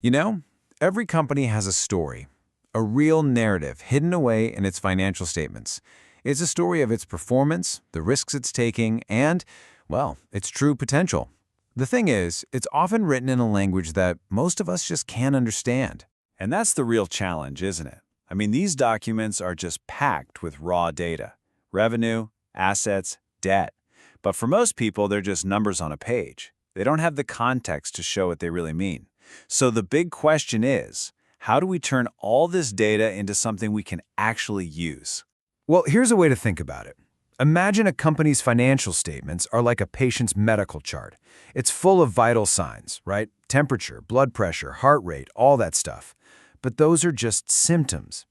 You know, every company has a story, a real narrative hidden away in its financial statements. It's a story of its performance, the risks it's taking, and, well, its true potential. The thing is, it's often written in a language that most of us just can't understand. And that's the real challenge, isn't it? I mean, these documents are just packed with raw data, revenue, assets, debt. But for most people, they're just numbers on a page. They don't have the context to show what they really mean. So the big question is, how do we turn all this data into something we can actually use? Well, here's a way to think about it. Imagine a company's financial statements are like a patient's medical chart. It's full of vital signs, right? Temperature, blood pressure, heart rate, all that stuff. But those are just symptoms.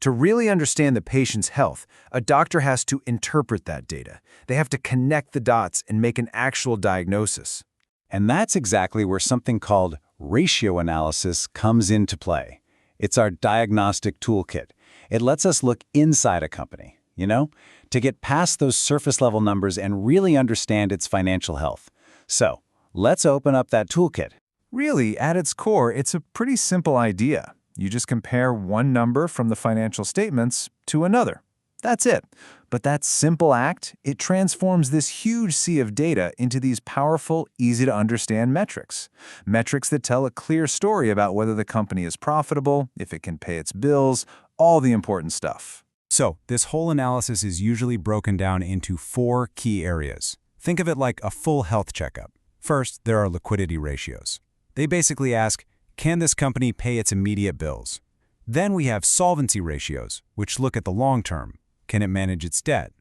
To really understand the patient's health, a doctor has to interpret that data. They have to connect the dots and make an actual diagnosis. And that's exactly where something called ratio analysis comes into play. It's our diagnostic toolkit. It lets us look inside a company, to get past those surface-level numbers and really understand its financial health. So, let's open up that toolkit. Really, at its core, it's a pretty simple idea. You just compare one number from the financial statements to another. That's it. But that simple act, it transforms this huge sea of data into these powerful, easy-to-understand metrics. Metrics that tell a clear story about whether the company is profitable, if it can pay its bills, all the important stuff. So, this whole analysis is usually broken down into 4 key areas. Think of it like a full health checkup. First, there are liquidity ratios. They basically ask, can this company pay its immediate bills? Then we have solvency ratios, which look at the long term. Can it manage its debt?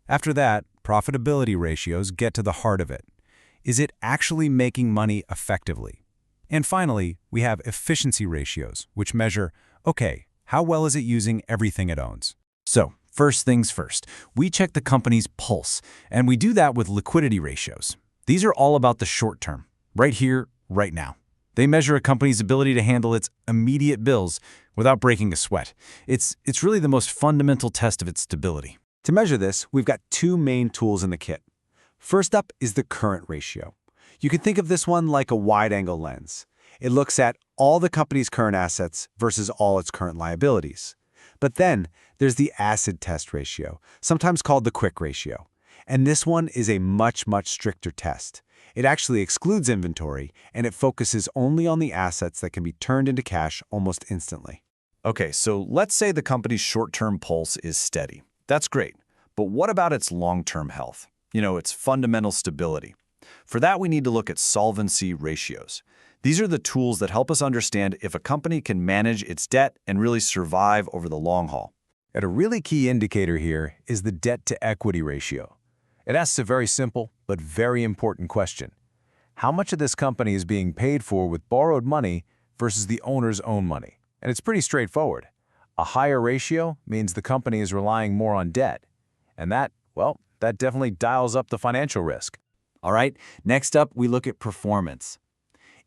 After that, profitability ratios get to the heart of it. Is it actually making money effectively? And finally, we have efficiency ratios, which measure, okay, how well is it using everything it owns? So, first things first, we check the company's pulse, and we do that with liquidity ratios. These are all about the short term, right here, right now. They measure a company's ability to handle its immediate bills without breaking a sweat. It's really the most fundamental test of its stability. To measure this, we've got 2 main tools in the kit. First up is the current ratio. You can think of this one like a wide-angle lens. It looks at all the company's current assets versus all its current liabilities. But then there's the acid test ratio, sometimes called the quick ratio. And this one is a much stricter test. It actually excludes inventory, and it focuses only on the assets that can be turned into cash almost instantly. Okay, so let's say the company's short-term pulse is steady. That's great. But what about its long-term health? Its fundamental stability. For that, we need to look at solvency ratios. These are the tools that help us understand if a company can manage its debt and really survive over the long haul. And a really key indicator here is the debt-to-equity ratio. It asks a very simple but very important question. How much of this company is being paid for with borrowed money versus the owner's own money? And it's pretty straightforward. A higher ratio means the company is relying more on debt. And that definitely dials up the financial risk. All right, next up, we look at performance.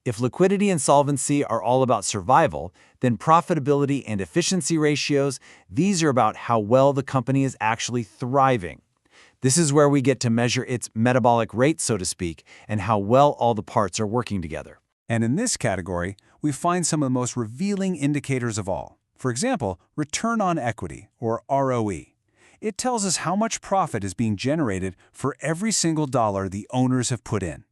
If liquidity and solvency are all about survival, then profitability and efficiency ratios, these are about how well the company is actually thriving. This is where we get to measure its metabolic rate, so to speak, and how well all the parts are working together. And in this category, we find some of the most revealing indicators of all. For example, return on equity, or ROE. It tells us how much profit is being generated for every single dollar the owners have put in.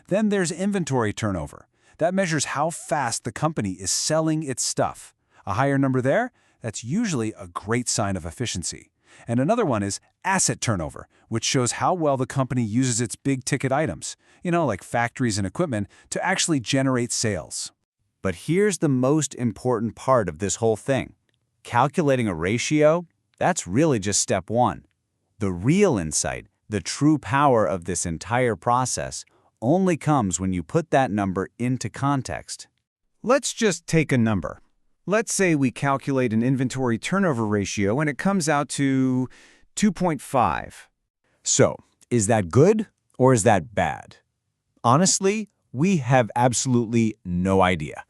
Then there's inventory turnover. That measures how fast the company is selling its stuff. A higher number there, that's usually a great sign of efficiency. And another one is asset turnover, which shows how well the company uses its big-ticket items, like factories and equipment, to actually generate sales. But here's the most important part of this whole thing. Calculating a ratio, that's really just step 1. The real insight, the true power of this entire process, only comes when you put that number into context. Let's just take a number. Let's say we calculate an inventory turnover ratio and it comes out to 2.5. So, is that good or is that bad? Honestly, we have absolutely no idea.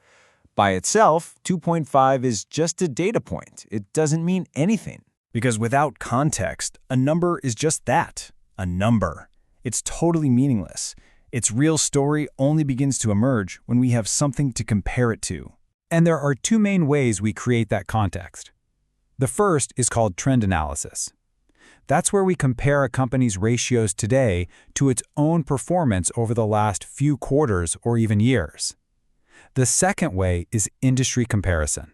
By itself, 2.5 is just a data point. It doesn't mean anything. Because without context, a number is just that, a number. It's totally meaningless. Its real story only begins to emerge when we have something to compare it to. And there are two main ways we create that context. The first is called trend analysis. That's where we compare a company's ratios today to its own performance over the last few quarters or even years. The second way is industry comparison.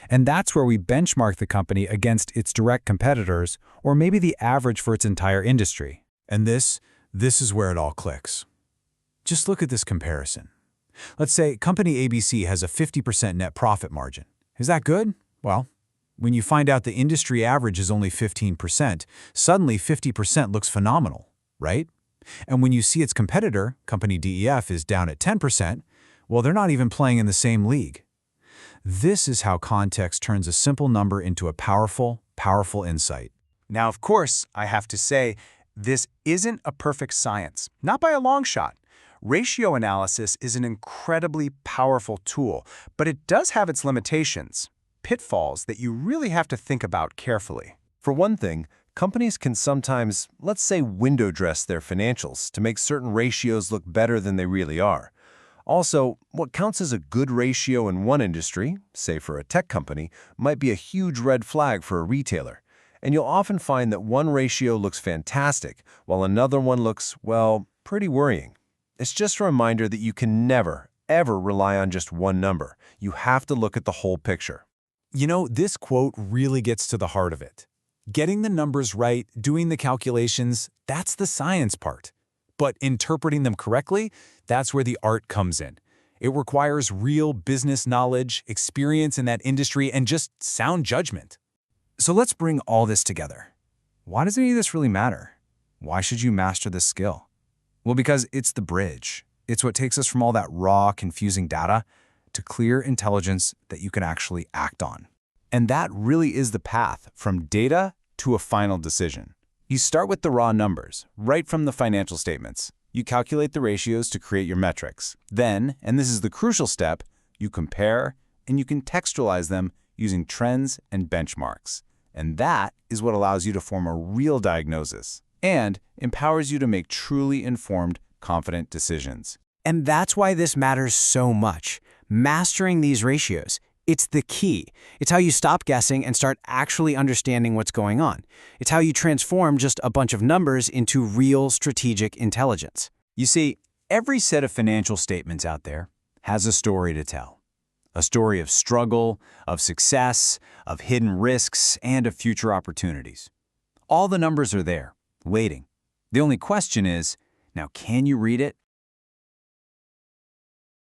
And that's where we benchmark the company against its direct competitors or maybe the average for its entire industry. And this is where it all clicks. Just look at this comparison. Let's say company ABC has a 50% net profit margin. Is that good? Well, when you find out the industry average is only 15%, suddenly 50% looks phenomenal, right? And when you see its competitor, company DEF, is down at 10%, well, they're not even playing in the same league. This is how context turns a simple number into a powerful, powerful insight. Now, of course, I have to say, this isn't a perfect science, not by a long shot. Ratio analysis is an incredibly powerful tool, but it does have its limitations, pitfalls that you really have to think about carefully. For one thing, companies can sometimes, let's say, window dress their financials to make certain ratios look better than they really are. Also, what counts as a good ratio in one industry, say for a tech company, might be a huge red flag for a retailer. And you'll often find that one ratio looks fantastic, while another one looks, well, pretty worrying. It's just a reminder that you can never, ever rely on just one number. You have to look at the whole picture. You know, this quote really gets to the heart of it. Getting the numbers right, doing the calculations, that's the science part. But interpreting them correctly, that's where the art comes in. It requires real business knowledge, experience in that industry, and just sound judgment. So let's bring all this together. Why does any of this really matter? Why should you master this skill? Well, because it's the bridge. It's what takes us from all that raw, confusing data to clear intelligence that you can actually act on. And that really is the path from data to a final decision. You start with the raw numbers, right from the financial statements. You calculate the ratios to create your metrics. Then, and this is the crucial step, you compare and you contextualize them using trends and benchmarks. And that is what allows you to form a real diagnosis and empowers you to make truly informed, confident decisions. And that's why this matters so much. Mastering these ratios, it's the key. It's how you stop guessing and start actually understanding what's going on. It's how you transform just a bunch of numbers into real strategic intelligence. You see, every set of financial statements out there has a story to tell. A story of struggle, of success, of hidden risks, and of future opportunities. All the numbers are there, waiting. The only question is, now can you read it